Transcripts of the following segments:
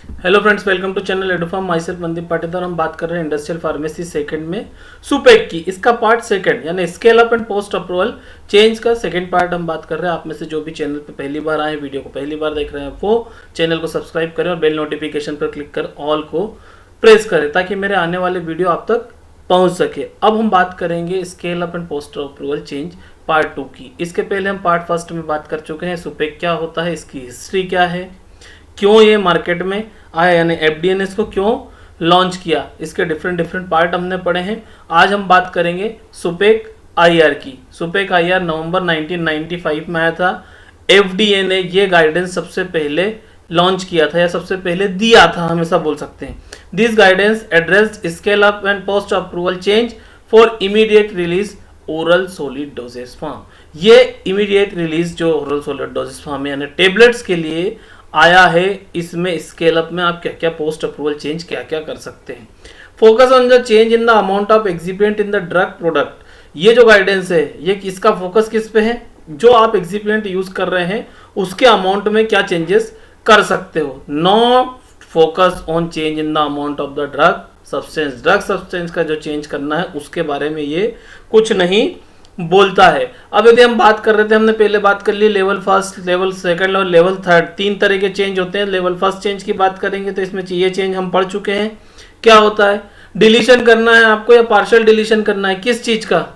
Hello friends, welcome to channel Edufarm. My self Mandeep Patidar. हम बात कर रहे हैं इंडस्ट्रियल फार्मेसी सेकंड में सुपेक की। इसका पार्ट सेकंड यानी scale up and post approval change का सेकंड पार्ट हम बात कर रहे हैं। आप में से जो भी चैनल पे पहली बार आए, वीडियो को पहली बार देख रहे हैं, वो चैनल को सब्सक्राइब करें और बेल नोटिफिकेशन पर क्लिक कर ऑल को प्रेस करें ताकि मेरे आने वाले वीडियो आप तक पहुंच सके। अब हम बात करेंगे scale up and post approval change part 2 की। इसके पहले हम पार्ट फर्स्ट में बात कर चुके हैं सुपेक क्या होता है, इसकी हिस्ट्री क्या है, क्यों ये मार्केट में आया, यानी एफडीए ने इसको क्यों लॉन्च किया, इसके डिफरेंट पार्ट हमने पढ़े हैं। आज हम बात करेंगे सुपेक आईआर की। सुपेक आईआर नवंबर 1995 में आया था। एफडीए ने ये गाइडेंस सबसे पहले लॉन्च किया था या सबसे पहले दिया था, हमेशा बोल सकते हैं। This guidance addressed scale up and post approval change for immediate release oral solid doses form. ये इमीडिएट रिलीज जो ओरल सॉलिड डोजेस फॉर्म यानी टेबलेट्स के लिए आया है। इसमें स्केल अप में आप क्या क्या पोस्ट अप्रूवल चेंज क्या क्या कर सकते हैं। Focus on the change in the amount of excipient in the drug product. ये जो गाइडेंस है ये इसका फोकस किस पे है, जो आप एक्सिपिएंट यूज कर रहे हैं उसके अमाउंट में क्या चेंजेस कर सकते हो। Not focus on change in the amount of the drug substance. Drug substance का जो चेंज करना है उसके बारे में ये कुछ नहीं बोलता है। अब यदि हम बात कर रहे थे, हमने पहले बात कर ली लेवल फर्स्ट, लेवल सेकंड और लेवल थर्ड, तीन तरह के चेंज होते हैं। लेवल फर्स्ट चेंज की बात करेंगे तो इसमें ये चेंज हम पढ़ चुके हैं। क्या होता है, डिलीशन करना है आपको या पार्शियल डिलीशन करना है। किस चीज का,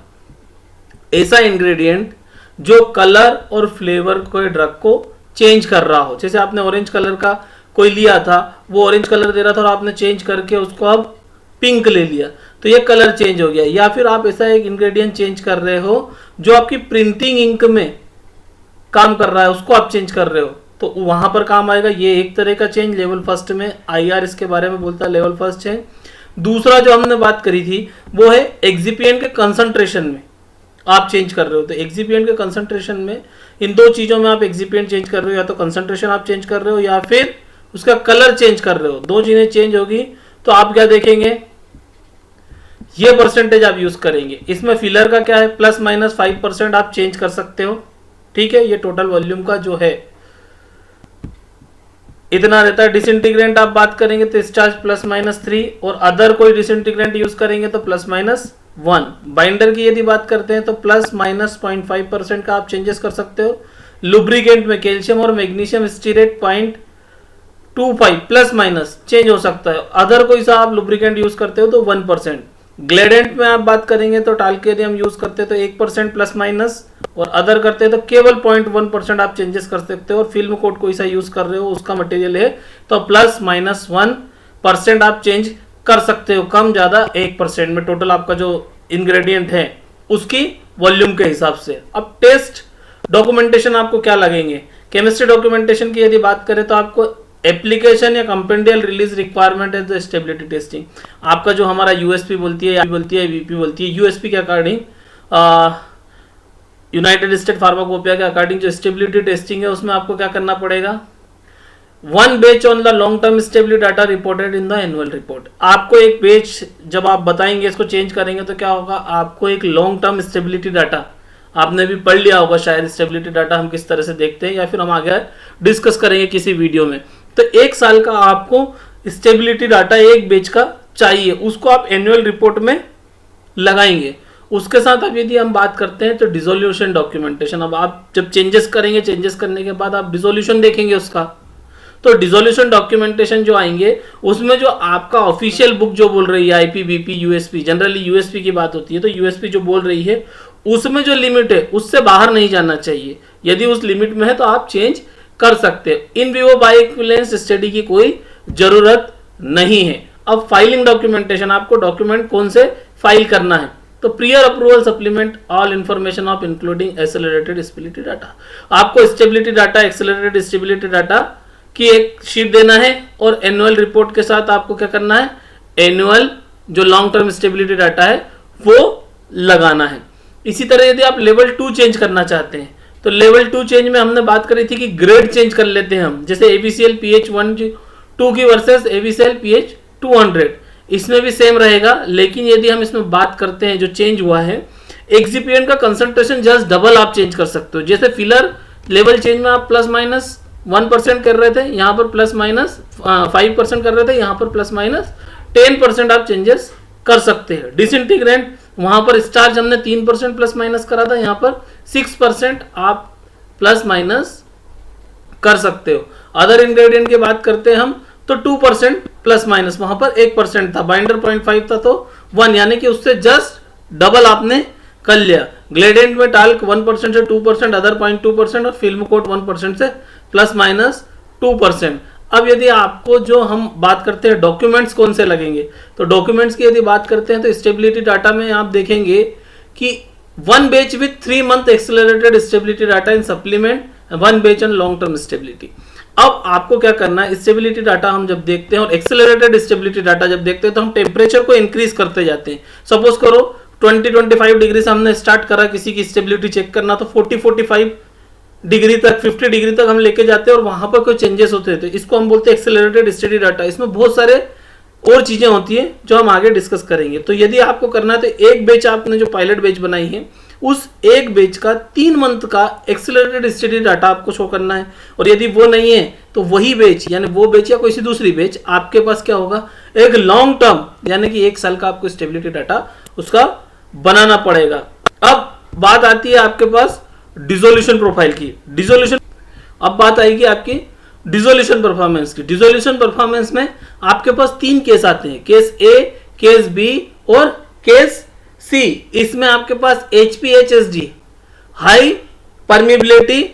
ऐसा इंग्रेडिएंट जो कलर और फ्लेवर को ड्रग को चेंज कर रहा हो। जैसे आपने ऑरेंज कलर का कोई लिया था, वो ऑरेंज कलर दे रहा था और आपने चेंज करके उसको अब पिंक ले लिया तो ये कलर चेंज हो गया। या फिर आप ऐसा एक इंग्रेडिएंट चेंज कर रहे हो जो आपकी प्रिंटिंग इंक में काम कर रहा है, उसको आप चेंज कर रहे हो तो वहां पर काम आएगा। ये एक तरह का चेंज लेवल फर्स्ट में आईआर इसके बारे में बोलता है, लेवल फर्स्ट चेंज। दूसरा जो हमने बात करी थी वो है एक्सिपिएंट के कंसंट्रेशन में आप चेंज कर रहे हो। तो एक्सिपिएंट के कंसंट्रेशन में इन दो चीजों में आप एक्सिपिएंट चेंज कर रहे हो, या तो कंसंट्रेशन आप चेंज कर रहे हो या फिर उसका कलर चेंज कर रहे हो। दो चीजें चेंज होगी तो आप क्या देखेंगे, ये परसेंटेज आप यूज करेंगे। इसमें फिलर का क्या है, ±5% आप चेंज कर सकते हो। ठीक है, ये टोटल वॉल्यूम का जो है इतना रहता है। डिसइंटीग्रेंट आप बात करेंगे तो स्टार्च ±3 और अदर कोई डिसइंटीग्रेंट यूज करेंगे तो ±1। बाइंडर की यदि बात करते हैं तो ±0.5% का आप चेंजेस कर सकते हो। लुब्रिकेंट में कैल्शियम और magnesium stearate 0.25 plus minus change हो सकता है। अदर कोई सा आप लुब्रिकेंट यूज करते हो तो 1%। ग्लेडेंट में आप बात करेंगे तो टाल के यदि हम यूज करते हैं तो 1% प्लस माइनस, और अदर करते हैं तो केवल 0.1% आप चेंजेस कर सकते हो। और फिल्म कोट कोई सा यूज कर रहे हो उसका मटेरियल है तो ±1% आप चेंज कर सकते हो। कम ज्यादा 1% में टोटल आपका जो इंग्रेडिएंट है उसकी वॉल्यूम के हिसाब से। अब टेस्ट डॉक्यूमेंटेशन आपको क्या लगेंगे। केमिस्ट्री डॉक्यूमेंटेशन की यदि बात करें तो आपको एप्लीकेशन या कंपेंडियल रिलीज रिक्वायरमेंट है तो स्टेबिलिटी टेस्टिंग। आपका जो हमारा यूएसपी बोलती है, वीपी बोलती है। यूएसपी के अकॉर्डिंग यूनाइटेड स्टेट फार्माकोपिया के अकॉर्डिंग जो स्टेबिलिटी टेस्टिंग है उसमें आपको क्या करना पड़ेगा, 1 batch on the long term stability data reported in the annual report. आपको एक बेच जब आप बताएंगे इसको चेंज करेंगे तो क्या होगा, आपको एक लॉन्ग टर्म स्टेबिलिटी डाटा, आपने भी पढ़ लिया होगा शायद स्टेबिलिटी डाटा हम किस तरह से देखते हैं, या फिर हम आगे डिस्कस करेंगे किसी वीडियो में। तो 1 साल का आपको स्टेबिलिटी डाटा एक बेच का चाहिए, उसको आप एनुअल रिपोर्ट में लगाएंगे। उसके साथ अब यदि हम बात करते हैं तो डिसोल्यूशन डॉक्यूमेंटेशन। अब आप जब चेंजेस करेंगे, चेंजेस करने के बाद आप डिसोल्यूशन देखेंगे उसका, तो डिसोल्यूशन डॉक्यूमेंटेशन जो आएंगे उसमें जो आपका ऑफिशियल बुक जो बोल रही है आईपीबीपी यूएसपी, जनरली यूएसपी की बात होती है तो यूएसपी जो बोल रही है उसमें जो लिमिट है उससे बाहर नहीं जाना चाहिए। यदि उस लिमिट में है तो आप चेंज कर सकते हैं। इन विवो बायोइक्विवेलेंस स्टडी की कोई जरूरत नहीं है। अब फाइलिंग डॉक्यूमेंटेशन, आपको डॉक्यूमेंट कौन से फाइल करना है, तो prior approval supplement all information of including accelerated stability data. आपको stability data, accelerated stability data की एक शीट देना है और एनुअल रिपोर्ट के साथ आपको क्या करना है, एनुअल जो लॉन्ग टर्म स्टेबिलिटी डाटा है वो लगाना है। इसी तरह यदि आप लेवल 2 चेंज करना चाहते हैं तो लेवल 2 चेंज में हमने बात करी थी कि ग्रेड चेंज कर लेते हैं हम, जैसे ABCL pH 1-2 की वर्सेस ABCL pH 200, इसमें भी सेम रहेगा। लेकिन यदि हम इसमें बात करते हैं जो चेंज हुआ है, एक्सिपिएंट का कंसंट्रेशन जस्ट डबल आप चेंज कर सकते हो। जैसे फिलर लेवल चेंज में आप +- 1% कर रहे थे, यहाँ पर प्लस माइनस 5% कर रहे थे, यहाँ पर प्लस माइनस 10% आप चेंजेस कर सकते हैं। डिसइंटीग्रेंट वहां पर स्टार्च हमने 3% प्लस माइनस करा था, यहाँ पर 6% आप प्लस माइनस कर सकते हो। अदर इंग्रेडिएंट की बात करते हैं हम तो 2% प्लस माइनस, वहां पर 1% था, बाइंडर 0.5 था तो 1, यानी कि उससे जस्ट डबल आपने कर लिया। ग्रेडिएंट में टाल्क 1% से 2%, अदर 0.2% और फिल्म कोट 1% से प्लस माइनस 2%। अब यदि आपको जो हम बात करते हैं डॉक्यूमेंट्स कौन से लगेंगे, तो डॉक्यूमेंट्स की यदि बात करते हैं तो स्टेबिलिटी डाटा में आप देखेंगे कि 1 batch with 3 month accelerated stability data in supplement, 1 batch on long term stability. अब आपको क्या करना है, स्टेबिलिटी डाटा हम जब देखते हैं और एक्सेलरेटेड स्टेबिलिटी डाटा जब देखते हैं तो हम टेम्परेचर को इंक्रीज करते जाते हैं। सपोज करो 20-25 डिग्री से हमने स्टार्ट करा किसी की स्टेबिलिटी चेक करना, तो 40-45 डिग्री तक, 50 डिग्री तक हम लेके जाते हैं और वहां पर कोई चेंजेस होते हैं, तो इसको हम बोलते हैं एक्सेलरेटेड स्टेडी डाटा। इसमें बहुत सारे और चीजें होती हैं जो हम आगे डिस्कस करेंगे। तो यदि आपको करना है तो एक बैच आपने जो पायलट बैच बनाई है उस एक बैच का 3 मंथ का एक्सेलरेटेड स्टडी डाटा आपको शो करना है, और यदि वो नहीं है तो वही बैच यानी वो बैच या कोई सी दूसरी बैच आपके पास क्या होगा, एक लॉन्ग टर्म यानी कि 1 साल का आपको स्टेबिलिटी डाटा उसका बनाना पड़ेगा। अब बात आती है आपके पास डिसोल्यूशन प्रोफाइल की। डिसोल्यूशन, अब बात आएगी आपकी डिसोल्यूशन परफॉर्मेंस की। डिसोल्यूशन परफॉर्मेंस में आपके पास 3 केस आते हैं, केस ए, केस बी और केस सी। इसमें आपके पास HPHSD, हाई परमिबिलिटी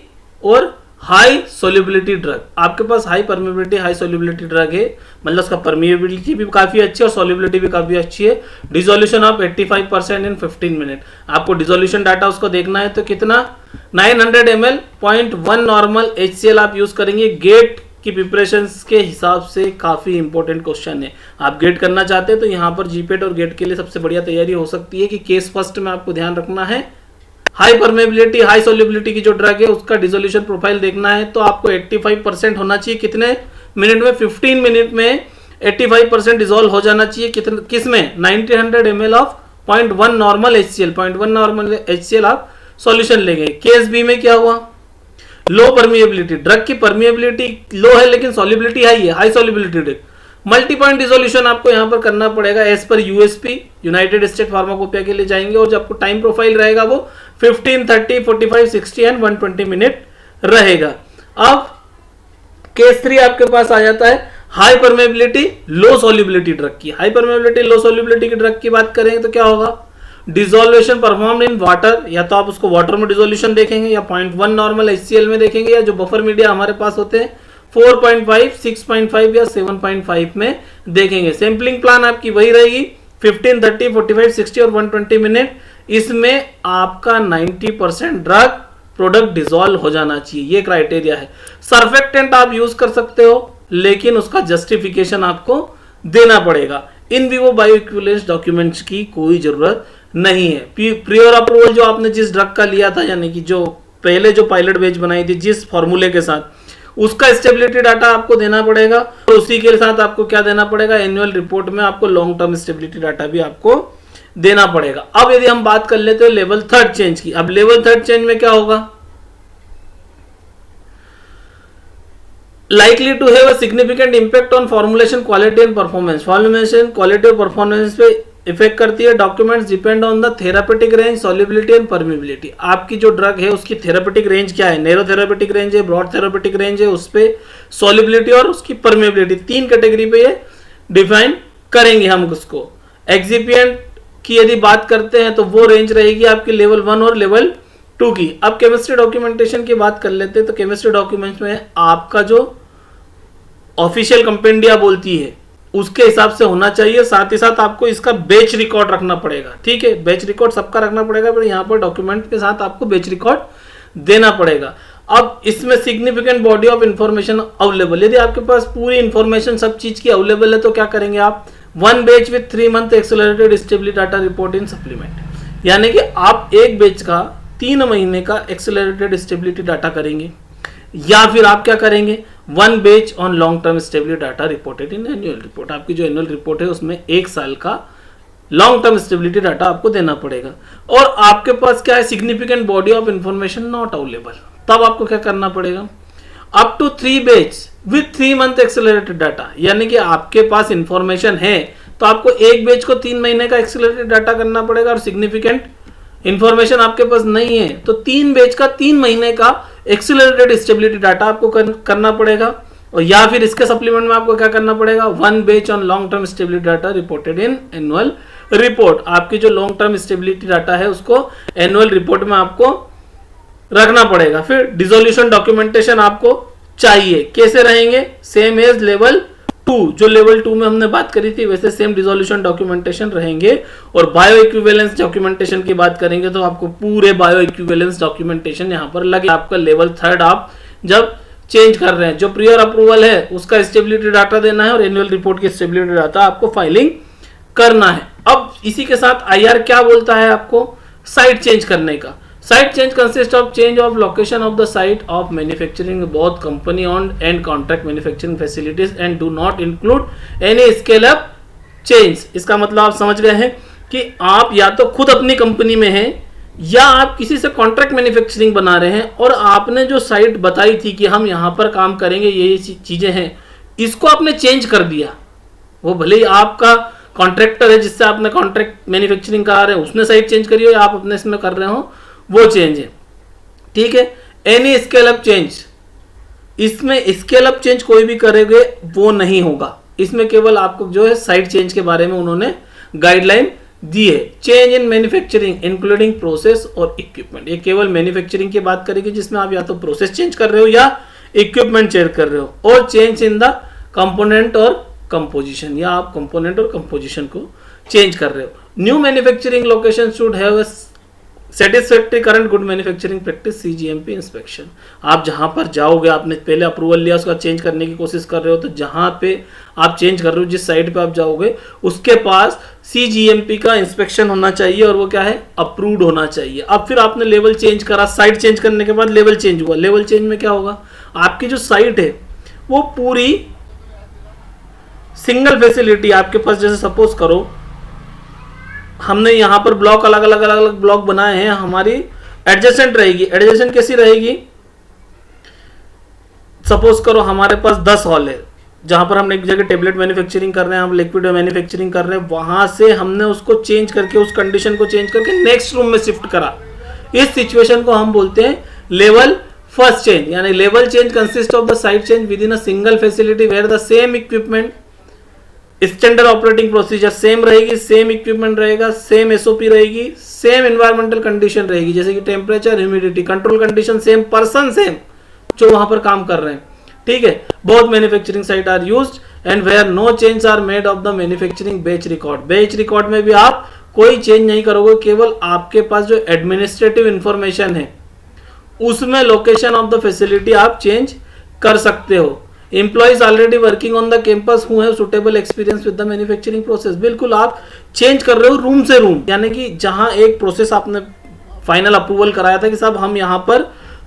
और हाई सोल्युबिलिटी ड्रग, आपके पास high permeability high solubility drug है, मतलब उसका परमिबिलिटी भी काफी अच्छी है और सोल्युबिलिटी भी काफी अच्छी है। Dissolution of 85% in 15 minute. आपको डिसोल्यूशन डाटा उसको देखना है तो कितना 900 ml 0.1 नॉर्मल HCl आप यूज करेंगे। गेट की प्रिपरेशन के हिसाब से काफी इंपॉर्टेंट क्वेश्चन है। आप गेट करना चाहते हैं तो यहाँ पर जीपेट और गेट के लिए सबसे बढ़िया तैयारी हो सकती है कि केस फर्स्ट में आपको ध्यान रखना है हाई परमेबिलिटी हाई सोल्युबिलिटी की जो ड्रग है उसका डिसोल्यूशन प्रोफाइल देखना है, तो आपको 85% होना चाहिए। कितने मिनट में, 15 मिनट में 85% डिसॉल्व हो जाना चाहिए। कितने, किसमें 900 ml of 0.1 normal HCl, 0.1 normal HCl आप सॉल्यूशन लेंगे। केस बी में क्या हुआ, लो परमिएबिलिटी, ड्रग की परमिएबिलिटी लो है लेकिन सॉल्युबिलिटी हाई है, high solubility drug. Multi point dissolution आपको यहां पर करना पड़ेगा as per USP, United state pharmacopoeia के लिए जाएंगे, और जब आपको टाइम प्रोफाइल रहेगा वो 15, 30, 45, 60 एंड 120 मिनट रहेगा। अब केस 3 आपके पास आ जाता है हाई परमेबिलिटी लो सॉल्युबिलिटी ड्रग की। हाई परमेबिलिटी लो सॉल्युबिलिटी की ड्रग की बात करेंगे तो क्या होगा, डिसोल्यूशन परफॉर्म्ड इन वाटर, या तो आप उसको वाटर में डिसोल्यूशन देखेंगे या 0.1 नॉर्मल HCl में देखेंगे, या जो बफर मीडिया हमारे पास होते हैं 4.5, 6.5 या 7.5 में देखेंगे। सैंपलिंग प्लान आपकी वही रहेगी 15, 30, 45, 60 और 120 मिनट। इसमें आपका 90% ड्रग प्रोडक्ट डिसॉल्व हो जाना चाहिए, ये क्राइटेरिया है। सर्फेक्टेंट आप यूज कर सकते हो लेकिन उसका जस्टिफिकेशन आपको देना पड़ेगा। इन विवो बायोइक्विवेलेंस डॉक्यूमेंट्स की कोई जरूरत नहीं है। प्रियर अप्रूवल जो आपने जिस ड्रग का लिया था, यानी कि जो पहले जो पायलट बैच बनाई थी जिस फॉर्मूले के साथ, उसका स्टेबिलिटी डाटा आपको देना पड़ेगा, और उसी के साथ आपको क्या देना पड़ेगा, एनुअल रिपोर्ट में आपको लॉन्ग टर्म स्टेबिलिटी डाटा भी आपको देना पड़ेगा। अब यदि हम बात कर लेते हैं लेवल 3 चेंज की। अब लेवल 3 चेंज में क्या होगा, likely to have a significant impact on formulation quality and performance। formulation quality और performance पे इफेक्ट करती है। Documents depend on the therapeutic range, solubility and permeability. आपकी जो ड्रग है उसकी थेरापेटिक रेंज क्या है, नैरो थेरापेटिक रेंज है, ब्रॉड थेरापेटिक रेंज है, उस पे सॉल्युबिलिटी और उसकी परमिबिलिटी 3 कैटेगरी पे ये डिफाइन करेंगे हम उसको। एक्सिपिएंट की यदि बात करते हैं तो वो रेंज रहेगी आपकी लेवल 1 और लेवल 2 की। अब केमिस्ट्री डॉक्यूमेंटेशन की बात कर लेते हैं तो केमिस्ट्री डॉक्यूमेंट्स में आपका जो ऑफिशियल कंपेंडिया बोलती है उसके हिसाब से होना चाहिए। साथ ही साथ आपको इसका बैच रिकॉर्ड रखना पड़ेगा, ठीक है। बैच रिकॉर्ड सबका रखना पड़ेगा, पर यहाँ पर डॉक्यूमेंट के साथ आपको बैच रिकॉर्ड देना पड़ेगा। अब इसमें significant body of information available, यदि आपके पास पूरी इंफॉर्मेशन सब चीज की अवेलेबल है तो क्या करेंगे आप, 1 batch with 3 month accelerated stability data report in supplement, यानी कि आप एक बैच का 3 महीने का एक्सेलरेटेड स्टेबिलिटी डाटा करेंगे, या फिर आप क्या करेंगे 1 batch on long term stability data reported in annual report. आपकी जो एनुअल रिपोर्ट है उसमें 1 साल का लॉन्ग टर्म स्टेबिलिटी डाटा आपको देना पड़ेगा। और आपके पास क्या है, significant body of information not available, तब आपको क्या करना पड़ेगा, up to 3 batch with 3 month accelerated data, यानी कि आपके पास इंफॉर्मेशन है तो आपको एक बैच को 3 महीने का एक्सेलरेटेड डाटा करना पड़ेगा, और सिग्निफिकेंट इंफॉर्मेशन आपके पास नहीं है तो 3 बैच का 3 महीने का एक्सेलरेटेड स्टेबिलिटी डाटा आपको करना पड़ेगा। और या फिर इसके सप्लीमेंट में आपको क्या करना पड़ेगा, 1 batch on long term stability data reported in annual report. आपकी जो लॉन्ग टर्म स्टेबिलिटी डाटा है उसको एनुअल रिपोर्ट में आपको रखना पड़ेगा। फिर डिसोल्यूशन डॉक्यूमेंटेशन आपको चाहिए, कैसे रहेंगे, सेम एज लेवल 2, जो लेवल 2 में हमने बात करी थी वैसे सेम डिसोल्यूशन डॉक्यूमेंटेशन रहेंगे। और बायो इक्विवेलेंस डॉक्यूमेंटेशन की बात करेंगे तो आपको पूरे बायो इक्विवेलेंस डॉक्यूमेंटेशन यहाँ पर लगे। आपका लेवल 3 आप जब चेंज कर रहे हैं, जो प्रियर अप्रूवल है उसका स्टेबिलिटी डाटा देना है और एनुअल रिपोर्ट की स्टेबिलिटी डाटा आपको फाइलिंग करना है। अब इसी के साथ आईआर क्या बोलता है आपको साइट चेंज करने का। Site change consist of change of location of the site of manufacturing both company on and contract manufacturing facilities and do not include any scale up change. इसका मतलब आप समझ गए हैं कि आप या तो खुद अपनी कंपनी में हैं या आप किसी से कॉन्ट्रैक्ट मैन्युफैक्चरिंग बना रहे हैं और आपने जो साइट बताई थी कि हम यहां पर काम करेंगे, ये चीजें हैं, इसको आपने चेंज कर दिया। वो भले ही आपका कॉन्ट्रैक्टर है जिससे आपने कॉन्ट्रैक्ट मैन्युफैक्चरिंग करा रहे हैं, उसने साइट चेंज करी हो या आप अपने इसमें कर रहे हो, वो चेंज है। ठीक है। एनी स्केल अप चेंज, इसमें स्केल अप चेंज कोई भी करेंगे वो नहीं होगा। इसमें केवल आपको जो है साइट चेंज के बारे में उन्होंने गाइडलाइन दी है। Change in manufacturing including process और इक्विपमेंट, ये केवल मैन्युफैक्चरिंग की बात करेगी जिसमें आप या तो प्रोसेस चेंज कर रहे हो या इक्विपमेंट चेंज कर रहे हो। और चेंज इन द कंपोनेंट और कंपोजिशन, या आप कंपोनेंट और कंपोजिशन को चेंज कर रहे हो। New manufacturing location should have a satisfactory current good manufacturing practice cGMP inspection. आप जहां पर जाओगे, आपने पहले अप्रूवल लिया, उसका चेंज करने की कोशिश कर रहे हो, तो जहां पे आप चेंज कर रहे हो, जिस साइट पे आप जाओगे उसके पास सीजीएमपी का इंस्पेक्शन होना चाहिए और वो क्या है, अप्रूव्ड होना चाहिए। अब फिर आपने लेवल चेंज करा, साइट चेंज करने के बाद लेवल चेंज हुआ। लेवल चेंज में क्या होगा, आपकी जो साइट है वो पूरी सिंगल फैसिलिटी आपके पास, जैसे सपोज करो हमने यहां पर ब्लॉक अलग अलग ब्लॉक बनाए हैं, हमारी एडजेसेंट रहेगी। एडजेसेंट कैसी रहेगी, सपोज करो हमारे पास 10 हॉल है, जहां पर हम एक जगह टेबलेट मैन्युफैक्चरिंग कर रहे हैं, हम लिक्विड मैन्युफैक्चरिंग कर रहे हैं, वहां से हमने उसको चेंज करके, उस कंडीशन को चेंज करके नेक्स्ट रूम में शिफ्ट करा। इस सिचुएशन को हम बोलते हैं लेवल फर्स्ट चेंज। यानी level change consist of the site change within a single facility where the same equipment, standard operating procedure same रहेगी, सेम इक्विपमेंट रहेगा, सेम एसओपी रहेगी, सेम एनवायरमेंटल कंडीशन रहेगी, जैसे कि temperature, humidity, control condition same, person same जो वहां पर काम कर रहे हैं। ठीक है। Both manufacturing site are used and where no change are made of the manufacturing batch record. Batch record में भी आप कोई चेंज नहीं करोगे, केवल आपके पास जो एडमिनिस्ट्रेटिव इंफॉर्मेशन है उसमें लोकेशन ऑफ द फैसिलिटी आप चेंज कर सकते हो। Employees already working on the campus who have suitable experience with the manufacturing process. बिल्कुल आप चेंज कर रहे हो रूम से रूम, यानी कि जहां एक प्रोसेस आपने फाइनल अप्रूवल कराया था कि साहब हम यहां पर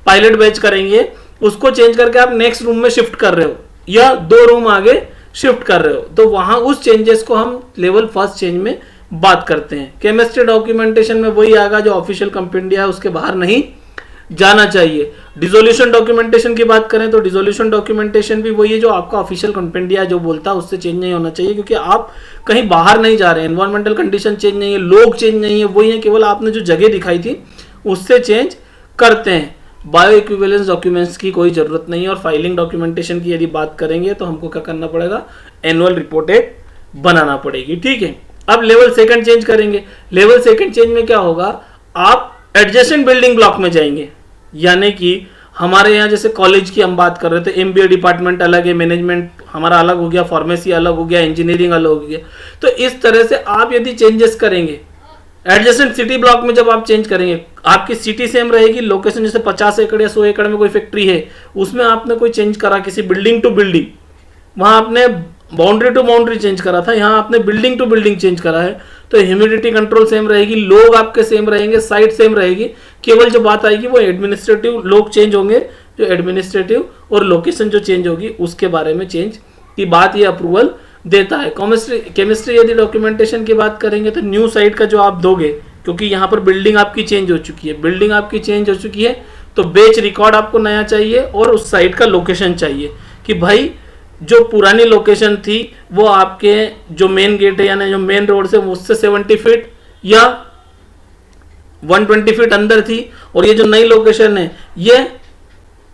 पायलट बैच करेंगे, उसको चेंज करके आप नेक्स्ट रूम में शिफ्ट कर रहे हो या 2 रूम आगे शिफ्ट कर रहे हो, तो वहां उस चेंजेस को हम लेवल फर्स्ट चेंज में बात करते हैं। केमिस्ट्री डॉक्यूमेंटेशन में वही आएगा जो ऑफिशियल कंपेंडिया है, उसके बाहर नहीं जाना चाहिए। डिसोल्यूशन डॉक्यूमेंटेशन की बात करें तो डिसोल्यूशन डॉक्यूमेंटेशन भी वही है जो आपका ऑफिशियल कंपेंडिया जो बोलता है, उससे चेंज नहीं होना चाहिए, क्योंकि आप कहीं बाहर नहीं जा रहे हैं, एनवायरमेंटल कंडीशन चेंज नहीं है, लोग चेंज नहीं है, वही है, केवल आपने जो जगह दिखाई थी उससे चेंज करते हैं। बायो इक्विवेलेंस डॉक्यूमेंट्स की कोई जरूरत नहीं है। और फाइलिंग डॉक्यूमेंटेशन की यदि बात करेंगे तो हमको क्या करना पड़ेगा, एनुअल रिपोर्ट एक बनाना पड़ेगी। ठीक है। अब लेवल सेकंड चेंज करेंगे। लेवल सेकंड चेंज में क्या होगा, आप एडजेसेंट बिल्डिंग ब्लॉक में जाएंगे, यानी कि हमारे यहाँ जैसे कॉलेज की हम बात कर रहे थे, एमबीए डिपार्टमेंट अलग है, मैनेजमेंट हमारा अलग हो गया, फार्मेसी अलग हो गया, इंजीनियरिंग अलग हो गया। तो इस तरह से आप यदि चेंजेस करेंगे एडजेसेंट सिटी ब्लॉक में, जब आप चेंज करेंगे आपकी सिटी सेम रहेगी, लोकेशन जैसे 50 एकड़ या 100 एकड़ में कोई फैक्ट्री है, उसमें आपने कोई चेंज करा किसी बिल्डिंग टू बिल्डिंग, वहां आपने बाउंड्री टू बाउंड्री चेंज करा था, यहाँ आपने बिल्डिंग टू बिल्डिंग चेंज करा है, तो ह्यूमिडिटी कंट्रोल सेम रहेगी, लोग आपके सेम रहेंगे, साइट सेम रहेगी, केवल जो बात आएगी वो एडमिनिस्ट्रेटिव लोग चेंज होंगे, जो एडमिनिस्ट्रेटिव और लोकेशन जो चेंज होगी उसके बारे में चेंज की बात ये अप्रूवल देता है। केमिस्ट्री यदि डॉक्यूमेंटेशन की बात करेंगे तो न्यू साइट का जो आप दोगे, क्योंकि यहाँ पर बिल्डिंग आपकी चेंज हो चुकी है, बिल्डिंग आपकी चेंज हो चुकी है, तो बेच रिकॉर्ड आपको नया चाहिए और उस साइट का लोकेशन चाहिए कि भाई जो पुरानी लोकेशन थी वो आपके जो मेन गेट है यानी जो मेन रोड से उससे 70 फीट या 120 फीट अंदर थी, और ये जो नई लोकेशन है ये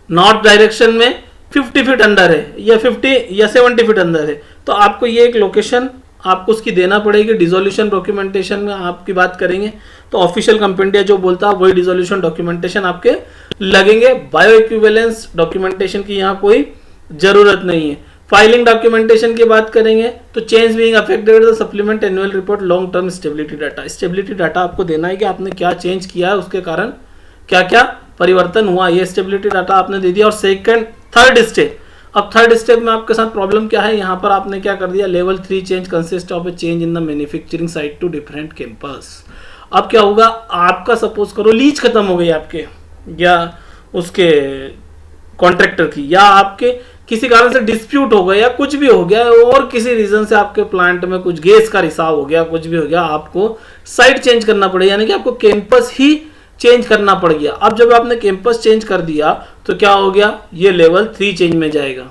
नॉर्थ डायरेक्शन में 50 फीट अंदर है या 50 या 70 फीट अंदर है। तो आपको ये एक लोकेशन आपको उसकी देना पड़ेगी। डिसोल्यूशन डॉक्यूमेंटेशन में आपकी बात करेंगे तो ऑफिशियल कंपेंडिया जो बोलता है वही डिसोल्यूशन डॉक्यूमेंटेशन आपके लगेंगे। बायो इक्विवेलेंस डॉक्यूमेंटेशन की यहाँ कोई जरूरत नहीं है। फाइलिंग डॉक्यूमेंटेशन की बात करेंगे तो change being affected the supplement annual report long term stability data. Stability data आपको देना है कि आपने क्या चेंज किया है, उसके कारण क्या क्या परिवर्तन हुआ, ये स्टेबिलिटी डाटा आपने दे दिया। और सेकंड थर्ड स्टेप, अब थर्ड स्टेप में आपके साथ प्रॉब्लम क्या है, यहाँ पर आपने क्या कर दिया, level 3 change consist of a change in the manufacturing site to different campus. अब क्या होगा, आपका सपोज करो लीज खत्म हो गई आपके या उसके कॉन्ट्रैक्टर की, या आपके किसी कारण से डिस्प्यूट हो गया या कुछ भी हो गया और किसी रीजन से आपके प्लांट में कुछ गैस का रिसाव हो गया, कुछ भी हो गया, आपको साइट चेंज करना पड़ेगा, यानी कि आपको कैंपस ही चेंज करना पड़ गया। अब जब आपने कैंपस चेंज कर दिया तो क्या हो गया, ये लेवल 3 चेंज में जाएगा।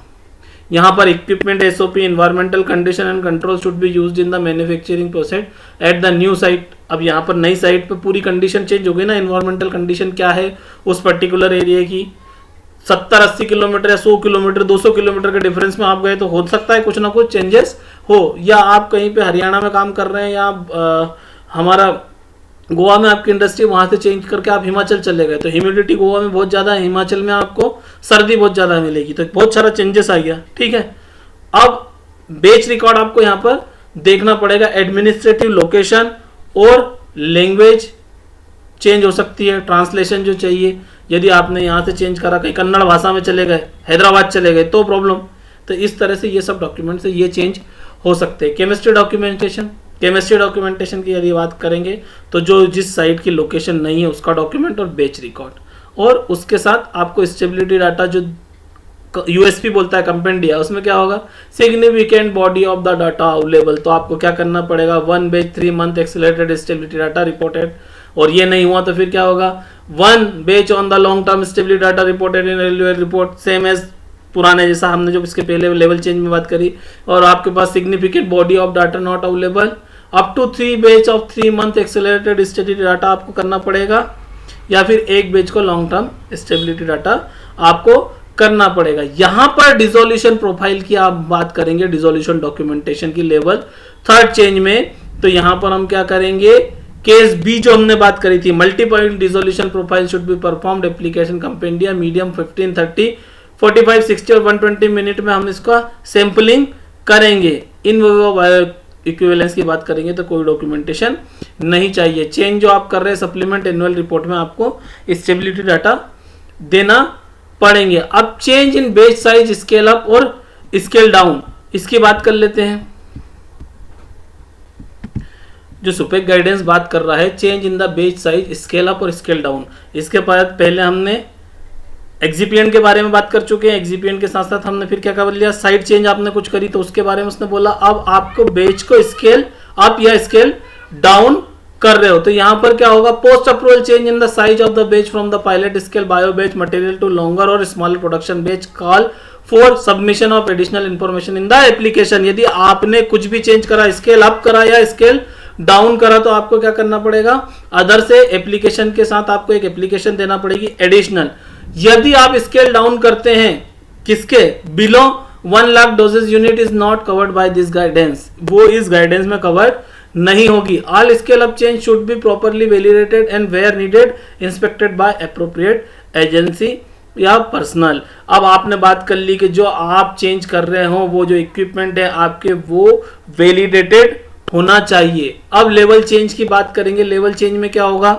यहाँ पर equipment SOP environmental condition and control should be used in the manufacturing process at the new site. अब यहाँ पर नई साइट पे पूरी कंडीशन चेंज हो गई ना, एनवायरमेंटल कंडीशन क्या है उस पर्टिकुलर एरिया की, 70-80 किलोमीटर या 100 किलोमीटर 200 किलोमीटर के डिफरेंस में आप गए तो हो सकता है कुछ ना कुछ चेंजेस हो, या आप कहीं पे हरियाणा में काम कर रहे हैं या हमारा गोवा में आपकी इंडस्ट्री, वहां से चेंज करके आप हिमाचल चले गए तो ह्यूमिडिटी गोवा में बहुत ज्यादा है, हिमाचल में आपको सर्दी बहुत ज्यादा मिलेगी, तो बहुत सारा चेंजेस आ गया। ठीक है, अब बेच रिकॉर्ड आपको यहाँ पर देखना पड़ेगा। एडमिनिस्ट्रेटिव लोकेशन और लैंग्वेज चेंज हो सकती है, ट्रांसलेशन जो चाहिए, यदि आपने यहाँ से चेंज करा कहीं कन्नड़ भाषा में चले गए, हैदराबाद चले गए तो प्रॉब्लम। तो इस तरह से ये सब डॉक्यूमेंट से ये चेंज हो सकते हैं। केमिस्ट्री डॉक्यूमेंटेशन, केमिस्ट्री डॉक्यूमेंटेशन की यदि बात करेंगे तो जो जिस साइट की लोकेशन नहीं है उसका डॉक्यूमेंट और बेच रिकॉर्ड, और उसके साथ आपको स्टेबिलिटी डाटा जो यूएसपी बोलता है कंपेंडिया, उसमें क्या होगा, significant body of the data available. तो आपको क्या करना पड़ेगा, 1 बेच 3 month accelerated stability data reported, और ये नहीं हुआ तो फिर क्या होगा, 1 batch on the long term stability data reported in annual report, same as पुराने जैसा हमने जो इसके पहले लेवल चेंज में बात करी। और आपके पास significant body of data not available up to 3 batch of 3 month accelerated stability data आपको करना पड़ेगा, या फिर 1 बेच को लॉन्ग टर्म स्टेबिलिटी डाटा आपको करना पड़ेगा। यहां पर डिसोल्यूशन प्रोफाइल की आप बात करेंगे, डिसोल्यूशन डॉक्यूमेंटेशन की लेवल 3 चेंज में, तो यहां पर हम क्या करेंगे, केस बी जो हमने बात करी थी, multi point dissolution profile should be performed application compendia medium 15, 30, 45, 60 और 120 मिनट में हम इसका सैंपलिंग करेंगे। इन बायो इक्विवेलेंस की बात करेंगे तो कोई डॉक्यूमेंटेशन नहीं चाहिए। चेंज जो आप कर रहे हैं सप्लीमेंट एनुअल रिपोर्ट में आपको स्टेबिलिटी डाटा देना पड़ेंगे। अब चेंज इन बेच साइज, स्केल अप और स्केल डाउन, इसकी बात कर लेते हैं। जो सुपेक गाइडेंस बात कर रहा है change in the batch size, scale up और स्केल डाउन, इसके बाद पहले हमने एक्सिपिएंट के बारे में बात कर चुके हैं। एक्सिपिएंट के साथ साथ हमने फिर क्या कर लिया, साइड चेंज आपने कुछ करी तो उसके बारे में उसने बोला। अब आपको बेच को स्केल अप या स्केल डाउन कर रहे हो तो यहां पर क्या होगा, post approval change in the size of the batch from the pilot scale bio batch material to longer और smaller production batch, call for submission of additional information in the application. यदि आपने कुछ भी चेंज करा, scale up करा या scale down करा, तो आपको क्या करना पड़ेगा, अदर से एप्लीकेशन के साथ आपको एक एप्लीकेशन देना पड़ेगी एडिशनल। यदि आप स्केल डाउन करते हैं किसके, below 1 lakh doses unit is not covered by this guidance, वो इस गाइडेंस में कवर्ड नहीं होगी। All scale up change should be properly validated and where needed inspected by appropriate agency या पर्सनल। अब आपने बात कर ली कि जो आप चेंज कर रहे हो वो जो इक्विपमेंट है आपके वो वैलिडेटेड होना चाहिए। अब लेवल चेंज की बात करेंगे। लेवल चेंज में क्या होगा,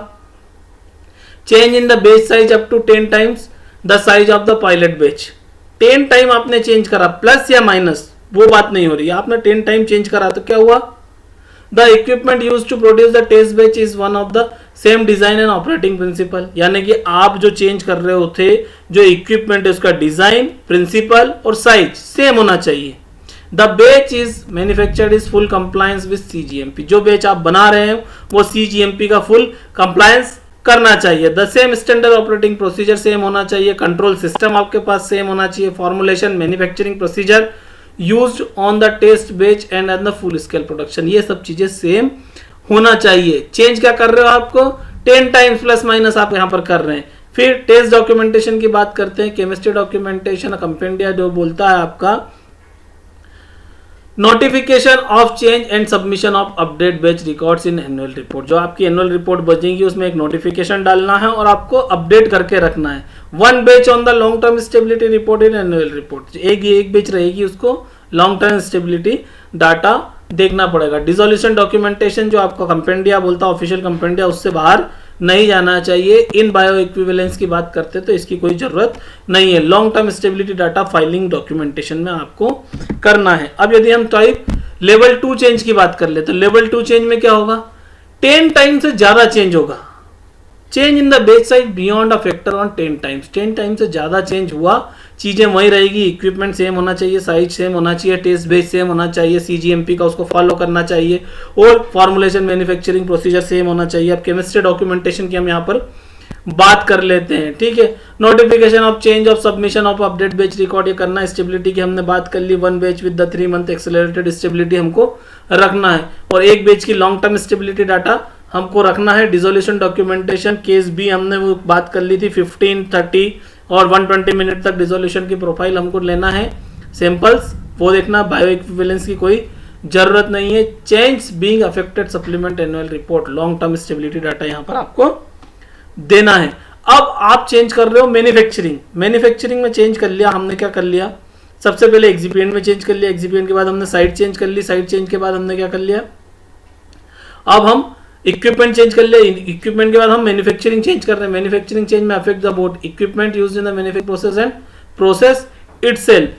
change in the batch size up to 10 times the size of the pilot batch. 10 time आपने चेंज करा, प्लस या माइनस वो बात नहीं हो रही है, आपने 10 टाइम चेंज करा तो क्या हुआ, the equipment use to produce the test batch is one of the same design and operating principle. यानी कि आप जो चेंज कर रहे हो थे, जो इक्विपमेंट है उसका डिजाइन, प्रिंसिपल और साइज सेम होना चाहिए। द बेच is manufactured is full compliance with CGMP। जो बेच आप बना रहे हैं वो CGMP का फुल कंप्लायंस करना चाहिए। The same standard operating procedure same होना चाहिए, कंट्रोल सिस्टम आपके पास सेम होना चाहिए, formulation manufacturing procedure used on the test batch and on the full scale production, ये सब चीजें सेम होना चाहिए। चेंज क्या कर रहे हो आपको 10 टाइम्स प्लस माइनस आप यहां पर कर रहे हैं। फिर टेस्ट डॉक्यूमेंटेशन की बात करते हैं। केमिस्ट्री डॉक्यूमेंटेशन कंपेंडिया जो बोलता है आपका notification of change and submission of update batch records in annual report, जो आपकी एनुअल रिपोर्ट बचेगी उसमें एक नोटिफिकेशन डालना है और आपको अपडेट करके रखना है। One batch on the long term stability report in annual report, एक बैच रहेगी, उसको लॉन्ग टर्म स्टेबिलिटी डाटा देखना पड़ेगा। डिसोल्यूशन डॉक्यूमेंटेशन जो आपका कंपेंडिया बोलता है, ऑफिशियल कंपेंडिया, उससे बाहर नहीं जाना चाहिए। इन बायो इक्विवेलेंस की बात करते हैं तो इसकी कोई जरूरत नहीं है। Long term stability data filing documentation में आपको करना है। अब यदि हम टाइप लेवल 2 चेंज की बात कर ले तो लेवल 2 चेंज में क्या होगा, 10 टाइम से ज्यादा चेंज होगा। Change in the batch size beyond a factor on 10 times, 10 time से ज्यादा चेंज हुआ, चीजें वही रहेगी, इक्विपमेंट सेम होना चाहिए, साइज सेम होना चाहिए, टेस्ट बेच सेम होना चाहिए, सीजीएमपी का उसको फॉलो करना चाहिए और फॉर्मुलेशन मैन्युफैक्चरिंग प्रोसीजर सेम होना चाहिए। अब केमिस्ट्री डॉक्यूमेंटेशन की हम यहाँ पर बात कर लेते हैं, ठीक है। Notification of change of submission of update बेच रिकॉर्ड ये करना है। स्टेबिलिटी की हमने बात कर ली, 1 बेच with the 3 month accelerated stability हमको रखना है और 1 बेच की लॉन्ग टर्म स्टेबिलिटी डाटा हमको रखना है। डिसोल्यूशन डॉक्यूमेंटेशन केस बी हमने वो बात कर ली थी, 15, 30 और 120 मिनट तक डिसोल्यूशन की प्रोफाइल हमको लेना है, सैंपल्स वो देखना, बायो इक्विवेलेंस की कोई जरूरत नहीं है। Change being affected supplement annual report, long term stability data यहाँ पर आपको देना है। अब आप चेंज कर रहे हो मैन्युफैक्चरिंग, मैन्युफैक्चरिंग में चेंज कर लिया हमने, क्या कर लिया, सबसे पहले एक्सिपिएंट में चेंज कर लिया, एक्सिपिएंट के बाद हमने साइट चेंज कर ली, साइट चेंज के बाद हमने क्या कर लिया, अब हम इक्विपमेंट चेंज कर लिया, इक्विपमेंट के बाद हम मैन्युफैक्चरिंग चेंज कर रहे हैं। मैन्युफैक्चरिंग चेंज में affect the both equipment used in the manufacturing process and process itself,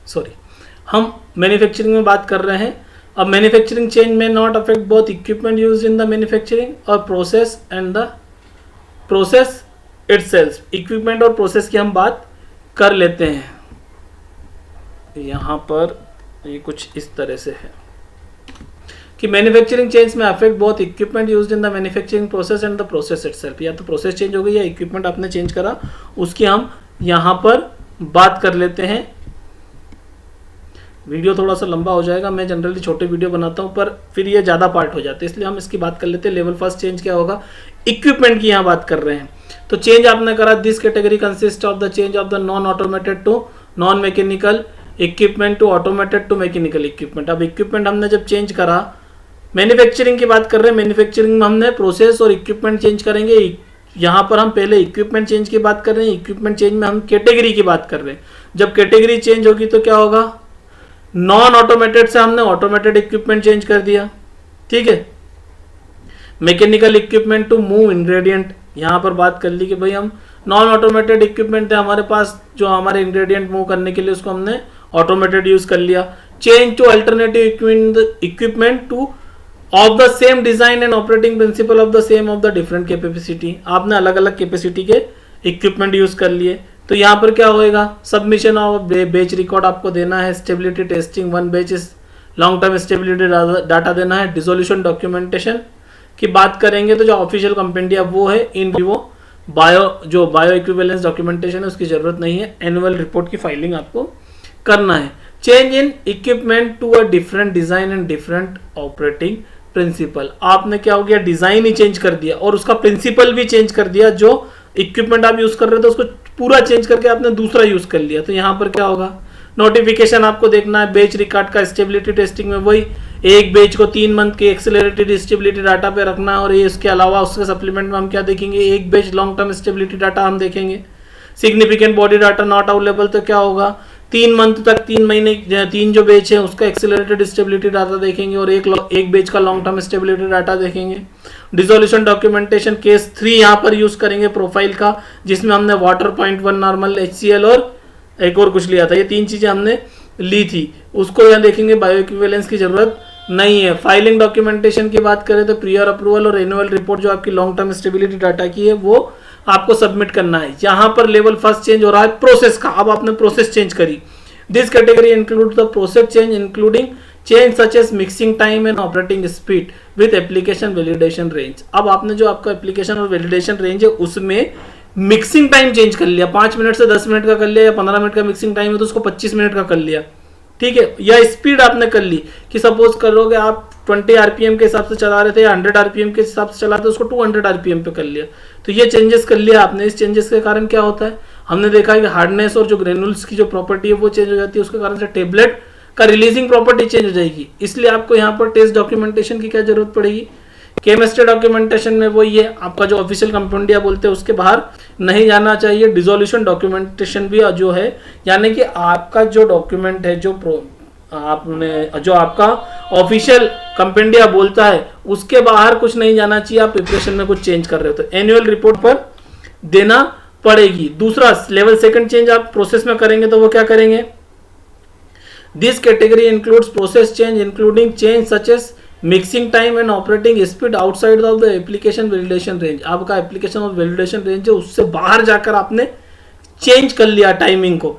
sorry हम मैन्युफैक्चरिंग में बात कर रहे हैं। अब मैन्युफैक्चरिंग चेंज में not affect both equipment used in the manufacturing और process and the process itself, equipment और प्रोसेस की हम बात कर लेते हैं। यहां पर ये कुछ इस तरह से है कि मैन्युफैक्चरिंग चेंज में affect both equipment used in the manufacturing process and the process itself, या तो प्रोसेस चेंज हो गई या इक्विपमेंट आपने चेंज करा, उसकी हम यहां पर बात कर लेते हैं। वीडियो थोड़ा सा लंबा हो जाएगा, मैं जनरली छोटे वीडियो बनाता हूं पर फिर ये ज्यादा पार्ट हो जाते हैं, इसलिए हम इसकी बात कर लेते हैं। लेवल फर्स्ट चेंज क्या होगा, इक्विपमेंट की यहां बात कर रहे हैं। तो चेंज आपने करा, this category consist of the change of the non automated to non mechanical equipment to automated to mechanical equipment. अब इक्विपमेंट हमने जब चेंज करा, मैन्युफैक्चरिंग की बात कर रहे हैं, मैन्युफैक्चरिंग में हमने प्रोसेस और इक्विपमेंट चेंज करेंगे। यहाँ पर हम पहले इक्विपमेंट चेंज की बात कर रहे हैं, इक्विपमेंट चेंज में हम कैटेगरी की बात कर रहे हैं। जब कैटेगरी चेंज होगी तो क्या होगा, नॉन ऑटोमेटेड से हमने ऑटोमेटेड इक्विपमेंट चेंज कर दिया, ठीक है। Mechanical equipment to move ingredient, यहाँ पर बात कर ली कि भाई हम नॉन ऑटोमेटेड इक्विपमेंट थे हमारे पास, जो हमारे इंग्रेडिएंट मूव करने के लिए उसको हमने ऑटोमेटेड यूज कर लिया। Change to alternative equipment to of the same design and operating principle of the same of the different capacity, आपने अलग अलग कैपेसिटी के इक्विपमेंट यूज कर लिए। तो यहाँ पर क्या होएगा, सबमिशन ऑफ बेच रिकॉर्ड आपको देना है, स्टेबिलिटी टेस्टिंग 1 बेच is long term stability data देना है। डिसोल्यूशन डॉक्यूमेंटेशन की बात करेंगे तो जो ऑफिशियल कंपेंडिया वो है, इन विवो जो बायो इक्विवेलेंस डॉक्यूमेंटेशन है उसकी जरूरत नहीं है। एनुअल रिपोर्ट की फाइलिंग आपको करना है। Change in equipment to a different design and different operating principle, आपने क्या हो गया, डिजाइन ही चेंज कर दिया और उसका प्रिंसिपल भी चेंज कर दिया। जो इक्विपमेंट आप यूज कर रहे थे उसको पूरा चेंज करके आपने दूसरा यूज कर लिया। तो यहाँ पर क्या होगा, नोटिफिकेशन आपको देखना है। बेच रिकॉर्ड का स्टेबिलिटी टेस्टिंग में वही एक बेच को 3 मंथ के एक्सेलरेटेड स्टेबिलिटी डाटा पे रखना है और ये इसके अलावा उसके सप्लीमेंट में हम क्या देखेंगे, एक बेच लॉन्ग टर्म स्टेबिलिटी डाटा हम देखेंगे। Significant body data not available तो क्या होगा, 3 मंथ तक 3 महीने 3 जो बेच है उसका एक्सेलरेटेड स्टेबिलिटी डाटा देखेंगे और एक बेच का लॉन्ग टर्म स्टेबिलिटी डाटा देखेंगे। डिसोल्यूशन डॉक्यूमेंटेशन केस 3 यहाँ पर यूज करेंगे प्रोफाइल का, जिसमें हमने वाटर 0.1 नॉर्मल HCl और एक और कुछ लिया था, ये 3 चीजें हमने ली थी, उसको यहाँ देखेंगे। बायो इक्विवेलेंस की जरूरत नहीं है। फाइलिंग डॉक्यूमेंटेशन की बात करें तो प्रियर अप्रूवल और एनुअल रिपोर्ट जो आपकी लॉन्ग टर्म स्टेबिलिटी डाटा की है वो आपको सबमिट करना है। यहाँ पर लेवल फर्स्ट चेंज हो रहा है प्रोसेस का, अब आपने प्रोसेस चेंज करी। This category include the process change including change such as mixing time and operating speed with application validation range. अब आपने जो आपका एप्लीकेशन और वैलिडेशन रेंज है उसमें मिक्सिंग टाइम चेंज कर लिया, 5 मिनट से 10 मिनट का कर लिया, या 15 मिनट का मिक्सिंग टाइम है तो उसको 25 मिनट का कर लिया, ठीक है। या स्पीड आपने कर ली कि सपोज करोगे आप 20 आरपीएम के हिसाब से चला रहे थे या 100 आरपीएम के हिसाब से चला रहे थे, उसको 200 आरपीएम पे कर लिया। तो ये चेंजेस कर लिया आपने। इस चेंजेस के कारण क्या होता है, हमने देखा है कि हार्डनेस और जो ग्रेनुल्स की जो प्रॉपर्टी है वो चेंज हो जाती है, उसके कारण से टेबलेट का रिलीजिंग प्रॉपर्टी चेंज हो जाएगी। इसलिए आपको यहाँ पर टेस्ट डॉक्यूमेंटेशन की क्या जरूरत पड़ेगी, केमिस्ट्री डॉक्यूमेंटेशन में वो ये आपका जो ऑफिशियल कंपाउंडिया बोलते हैं उसके बाहर नहीं जाना चाहिए। डिसोल्यूशन डॉक्यूमेंटेशन भी जो है, यानी कि आपका जो डॉक्यूमेंट है जो आपका ऑफिशियल कंपेंडिया बोलता है उसके बाहर कुछ नहीं जाना चाहिए। आप प्रिपरेशन में कुछ चेंज कर रहे हो तो एनुअल रिपोर्ट पर देना पड़ेगी। दूसरा लेवल सेकंड चेंज आप प्रोसेस में करेंगे तो वो क्या करेंगे, this category includes process change including change such as mixing time and operating speed outside of the application validation range. आपका एप्लीकेशन और वैलिडेशन रेंज है उससे बाहर जाकर आपने चेंज कर लिया टाइमिंग को,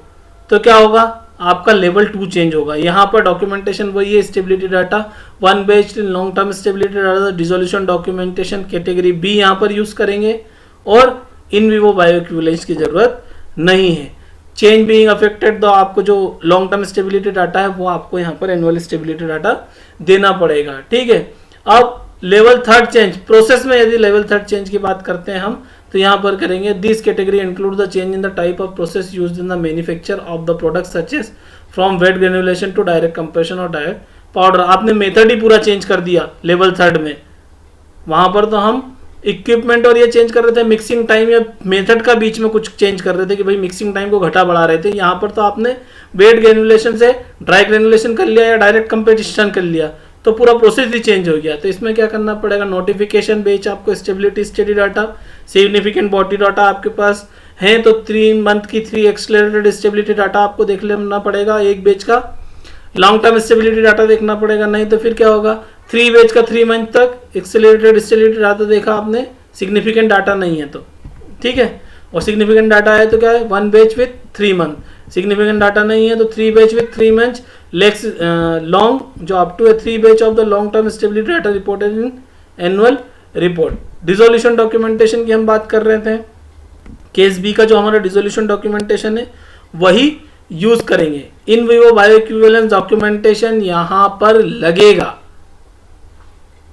तो क्या होगा, आपका लेवल 2 चेंज होगा। यहाँ पर डॉक्यूमेंटेशन वही है, stability data 1 based long term stability data dissolution documentation category B यहाँ पर यूज करेंगे और इन विवो बायोइक्विवेलेंस की जरूरत नहीं है। चेंज बीइंग अफेक्टेड तो आपको जो लॉन्ग टर्म स्टेबिलिटी डाटा है वो आपको यहाँ पर एनुअल स्टेबिलिटी डाटा देना पड़ेगा, ठीक है। अब लेवल 3 चेंज प्रोसेस में, यदि लेवल 3 चेंज की बात करते हैं हम तो यहाँ पर करेंगे this category include the change in the type of process used in the manufacture of the product such as from wet granulation to direct compression और डायरेक्ट पाउडर। आपने मेथड ही पूरा चेंज कर दिया लेवल 3 में। वहां पर तो हम इक्विपमेंट और ये चेंज कर रहे थे, मिक्सिंग टाइम या मेथड का बीच में कुछ चेंज कर रहे थे कि भाई मिक्सिंग टाइम को घटा बढ़ा रहे थे। यहाँ पर तो आपने वेट ग्रेनुलेशन से ड्राई ग्रेनुलेशन कर लिया या डायरेक्ट कंप्रेशन कर लिया, तो पूरा प्रोसेस ही चेंज हो गया। तो इसमें क्या करना पड़ेगा, नोटिफिकेशन बेच आपको stability study data, significant body data आपके पास है तो 3 मंथ की 3 एक्सेलरेटेड स्टेबिलिटी डाटा आपको देख लेना पड़ेगा एक बेच का। लॉन्ग टर्म स्टेबिलिटी डाटा देखना पड़ेगा, नहीं तो फिर क्या होगा, 3 बेच का 3 मंथ तक एक्सेलरेटेड स्टेबिलिटी डाटा देखा आपने, सिग्निफिकेंट डाटा नहीं है तो ठीक है। और सिग्निफिकेंट डाटा है तो क्या है, 1 बेच विथ 3 मंथ, सिग्निफिकेंट डाटा नहीं है तो 3 बेच विथ 3 मंथ लेक्स लॉन्ग जो up to 3 batch of the long term stability data reported in annual report. Dissolution documentation की हम बात कर रहे थे, केस बी का जो हमारा डिसोल्यूशन डॉक्यूमेंटेशन है वही यूज करेंगे। इन विवो बायोइक्विवेलेंस डॉक्यूमेंटेशन यहां पर लगेगा,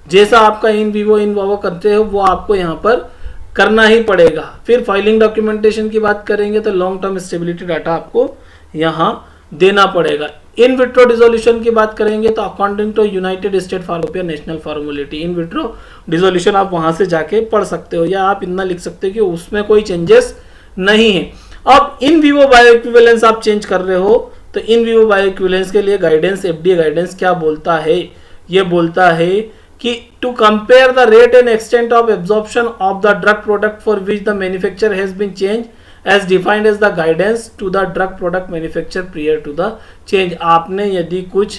जैसा आपका इन विवो करते हो वो आपको यहां पर करना ही पड़ेगा। फिर फाइलिंग डॉक्यूमेंटेशन की बात करेंगे तो लॉन्ग टर्म स्टेबिलिटी डाटा आपको यहां देना पड़ेगा। इन विट्रो डिसोल्यूशन की बात करेंगे तो according to United State for national formulary, in vitro dissolution आप वहां से जाके पढ़ सकते हो या आप इतना लिख सकते हो कि उसमें कोई चेंजेस नहीं है। अब इन विवो बायोइक्विवेलेंस आप चेंज कर रहे हो तो इन विवो बायोइक्विवेलेंस के लिए गाइडेंस, एफडीए गाइडेंस क्या बोलता है, ये बोलता है कि to compare the rate and extent of absorption of the drug product for which the manufacture has been change as defined as the guidance to the drug product manufacturer prior to the change। आपने यदि कुछ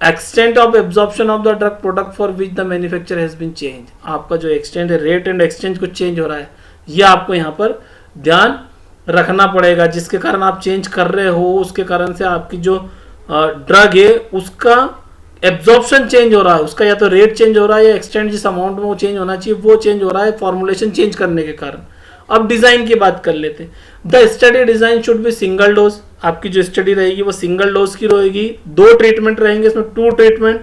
extent of absorption of the drug product for which the manufacturer has been changed, आपका जो extent है, rate and extent कुछ change हो रहा है, यह आपको यहाँ पर ध्यान रखना पड़ेगा। जिसके कारण आप चेंज कर रहे हो उसके कारण से आपकी जो ड्रग है उसका एब्जॉर्प्शन चेंज हो रहा है, उसका या तो रेट चेंज हो रहा है या एक्सटेंट जिस अमाउंट में वो चेंज होना चाहिए वो चेंज हो रहा है फॉर्मुलेशन चेंज करने के कारण। अब डिजाइन की बात कर लेते हैं। The study design should be single dose, आपकी जो स्टडी रहेगी वो सिंगल डोज की रहेगी। 2 ट्रीटमेंट रहेंगे इसमें, 2 ट्रीटमेंट,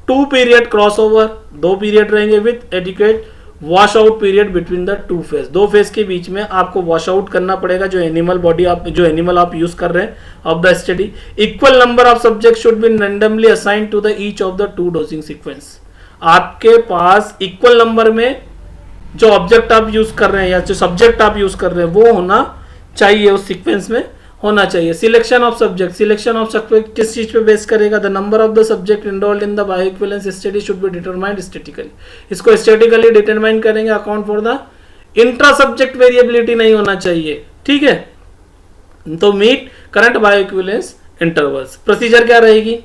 2 पीरियड क्रॉसओवर, 2 पीरियड रहेंगे with adequate wash out period between the 2 phase. 2 phase के बीच में आपको वॉश आउट करना पड़ेगा जो एनिमल आप यूज कर रहे हैं of the study. Equal number of subject should be randomly assigned to the each of the 2 dosing sequence. आपके पास इक्वल नंबर में जो ऑब्जेक्ट आप यूज कर रहे हैं या जो सब्जेक्ट आप यूज कर रहे हैं वो होना चाहिए, उस सीक्वेंस में होना चाहिए। सिलेक्शन ऑफ सब्जेक्ट किस चीज पे बेस करेगा, the number of the subject enrolled in the bioequivalence study should be determined statically. इसको स्टैटिकली डिटरमाइन करेंगे, account for the intra subject variability नहीं होना चाहिए, ठीक है। तो meet current bioequivalence intervals. Procedure क्या रहेगी,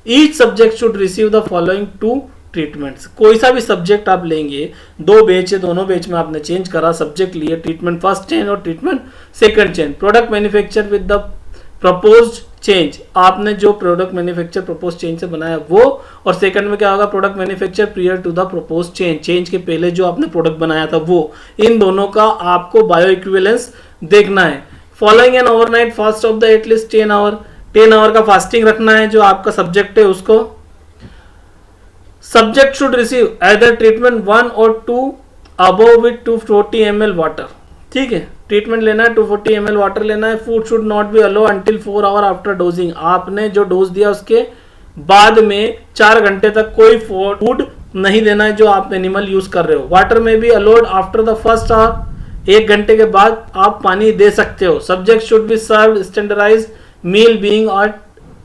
each subject should receive the following 2 treatments. कोई सा भी सब्जेक्ट आप लेंगे, 2 बैच है, दोनों बैच में आपने चेंज करा, सब्जेक्ट लिए, ट्रीटमेंट फर्स्ट चेंज और treatment second change. Product manufacture with the proposed change, आपने जो प्रोडक्ट मैन्युफैक्चर प्रपोज चेंज से बनाया वो, और सेकंड में क्या होगा, product manufacture prior to the propose change, change के पहले जो आपने प्रोडक्ट बनाया था वो। इन दोनों का आपको बायो इक्विवेलेंस देखना है। Following an overnight fast of the at least 10 hour, 10 hour का फास्टिंग रखना है जो आपका सब्जेक्ट है उसको। Subject should receive either treatment 1 और 2 अबोव विथ 240 ml वाटर, ठीक है, ट्रीटमेंट लेना है 240 ml वाटर लेना है। Food should not be allow until 4 hour after dosing, आपने जो डोज दिया उसके बाद में 4 घंटे तक कोई फूड नहीं देना है जो आप एनिमल यूज कर रहे हो। वाटर में be allowed after the first hour, 1 घंटे के बाद आप पानी दे सकते हो। Subject should be serve standardise meal being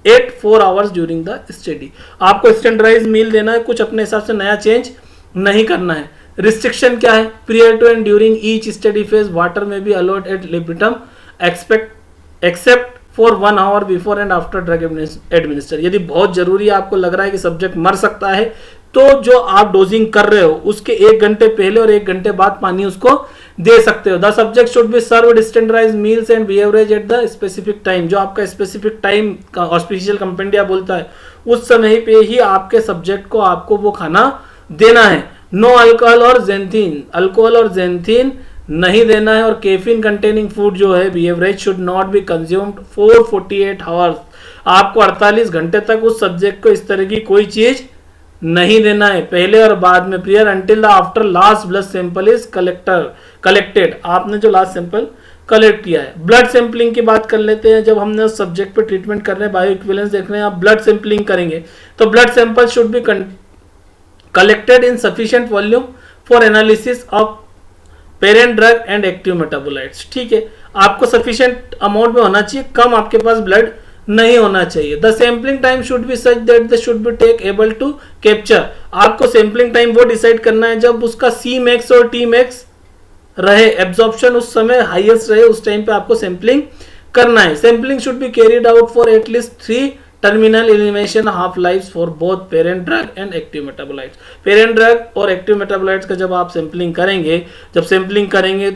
at 4 hours during the study, आपको स्टैंडर्डाइज मील देना है, कुछ अपने हिसाब से नया चेंज नहीं करना है। रिस्ट्रिक्शन क्या है, prior to and during each study phase water में be allowed ad libitum except for 1 hour before and after drug administer. यदि बहुत जरूरी है, आपको लग रहा है कि सब्जेक्ट मर सकता है, तो जो आप डोजिंग कर रहे हो उसके 1 घंटे पहले और 1 घंटे बाद पानी उसको दे सकते हो। The subject should be served standardised meals and beverages at the specific time, जो आपका स्पेसिफिक टाइम का ऑस्पिशियल कंपेंडिया बोलता है उस समय पे ही आपके सब्जेक्ट को आपको वो खाना देना है। नो अल्कोहल और जेंथिन, अल्कोहल और जेंथिन नहीं देना है। और कैफीन कंटेनिंग फूड जो है beverages should not be consumed for 48 hours, आपको 48 घंटे तक उस सब्जेक्ट को इस तरह की कोई चीज नहीं देना है पहले और बाद में। Prior until the after last blood sample is collected, आपने जो लास्ट सैंपल कलेक्ट किया है। ब्लड सैंपलिंग की बात कर लेते हैं। जब हमने उस सब्जेक्ट पे ट्रीटमेंट कर रहे हैं, बायो इक्विवेलेंस देख रहे हैं, आप ब्लड सैंपलिंग करेंगे तो blood sample should be collected in sufficient volume for analysis of parent drug and active metabolites, ठीक है, आपको sufficient amount में होना चाहिए, कम आपके पास ब्लड नहीं होना चाहिए। The sampling time should be such that they should be take able to capture, आपको sampling time वो डिसाइड करना है जब उसका Cmax और Tmax रहे, एब्जॉर्प्शन उस समय हाईएस्ट रहे, उस टाइम पे आपको सैंपलिंग करना है। Sampling should be carried out for at least 3 terminal elimination half life for both parent drug and active metabolites. Parent drug और एक्टिव मेटाबोलाइट्स का जब आप सैंपलिंग करेंगे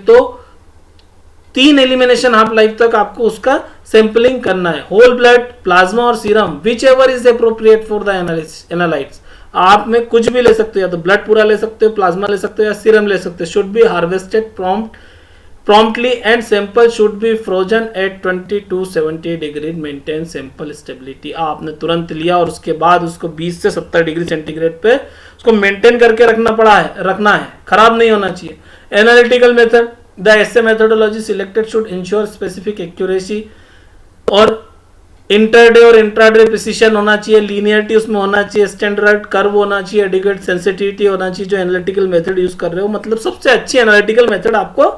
तो 3 एलिमिनेशन हाफ लाइफ तक आपको उसका सैंपलिंग करना है। होल ब्लड, प्लाज्मा और serum whichever is appropriate for the analytes, आप में कुछ भी ले सकते हो, या तो ब्लड पूरा ले सकते हो, प्लाज्मा ले सकते हो या सीरम ले सकते हो। Should be harvested promptly and sample should be frozen at 20 to 70 degree, maintain sample stability, आपने तुरंत लिया और उसके बाद उसको 20 से 70 डिग्री सेंटीग्रेड पे उसको मेंटेन करके रखना है, खराब नहीं होना चाहिए। Analytical method, the essay methodology selected should ensure specific accuracy और इंटरडे और इंट्राडे प्रिसिशन होना चाहिए, लीनियरिटी उसमें होना चाहिए, स्टैंडर्ड कर्व होना चाहिए, एडिक्वेट सेंसिटिविटी होना चाहिए जो एनालिटिकल मेथड यूज कर रहे हो, मतलब सबसे अच्छी एनालिटिकल मेथड आपको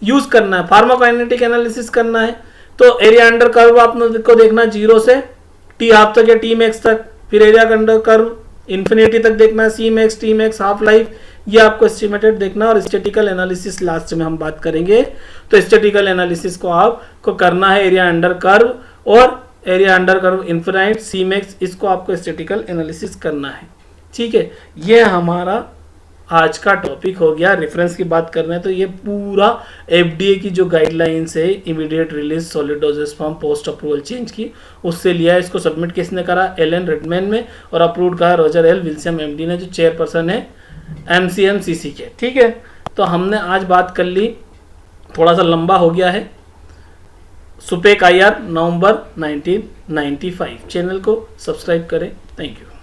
यूज करना है। फार्माकोकाइनेटिक एनालिसिस करना है तो एरिया अंडर कर्व आपने को देखना 0 से टी हाफ तक या टी मैक्स तक, फिर एरिया अंडर कर्व इन्फिनिटी तक देखना है, C max, T max, half life, ये आपको एस्टिमेटेड देखना। और स्टैटिकल एनालिसिस लास्ट में हम बात करेंगे, तो स्टैटिकल एनालिसिस को आपको करना है एरिया अंडर कर्व और area under curve infinite, C Max, इसको आपको स्टैटिकल एनालिसिस करना है, ठीक है। ये हमारा आज का टॉपिक हो गया। रेफरेंस की बात कर रहे हैं तो ये पूरा एफडीए की जो गाइडलाइंस है immediate release solid doses form post approval change की, उससे लिया है। इसको सबमिट किसने करा, एलन रेडमैन में, और अप्रूव्ड कहा रोजर एल विल्सन एमडी ने, जो चेयरपर्सन है एमसीएमसीसी के, ठीक है। तो हमने आज बात कर ली, थोड़ा सा लंबा हो गया है। सुपेक आईआर नवंबर 1995, चैनल को सब्सक्राइब करें। Thank you.